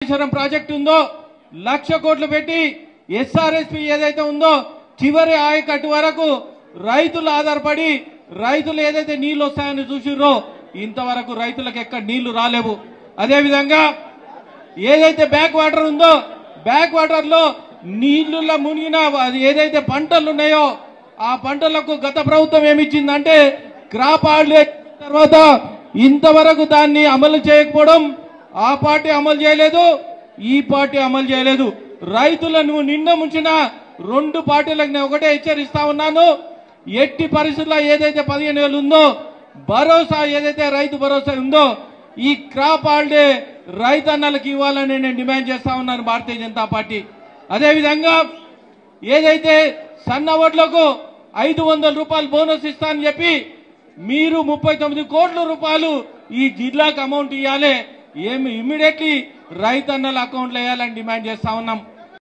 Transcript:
Project ఉందో 1,00,000 కోట్లు పెట్టి ఎస్ఆర్ఎస్పీ ఏదైతే ఉందో చివరి ఆయకట్టు వరకు రైతులు ఆధారపడి రైతులు ఏదైతే నీళ్లు వస్తాయని చూసిర్రో ఇంతవరకు రైతులకు ఎక్కడ నీళ్లు రాలేవు। అదే విధంగా ఏదైతే బ్యాక్ వాటర్ ఉందో బ్యాక్ వాటర్ లో నీళ్లుల మునిగిన ఏదైతే పంటలు ఉన్నాయో ఆ పంటలకు గత ప్రభుత్వం ఏమిచ్చిందంటే క్రాప్ హాలిడే తర్వాత ఇంతవరకు దాన్ని అమలు చేయకపోవడం ఆ పార్టీ అమలు చేయలేదు, ఈ పార్టీ అమలు చేయలేదు। రైతులను నిండా ముంచిన రెండు పార్టీలకు నేను ఒకటే హెచ్చరిస్తా ఉన్నాను, ఎట్టి పరిస్థితుల్లో ఏదైతే 15,000 ఉందో భరోసా ఏదైతే రైతు భరోసా ఉందో ఈ క్రాప్ హాలిడే రైతన్నలకు ఇవ్వాలని నేను డిమాండ్ చేస్తా ఉన్నాను భారతీయ జనతా పార్టీ। అదేవిధంగా ఏదైతే సన్న వడ్లకు 500 రూపాయలు బోనస్ ఇస్తానని చెప్పి మీరు 39 కోట్ల రూపాయలు ఈ జిల్లాకు అమౌంట్ ఇవ్వాలి, ఇమ్మీడియట్లీ రైతన్నల అకౌంట్లో వేయాలని డిమాండ్ చేస్తా ఉన్నాం।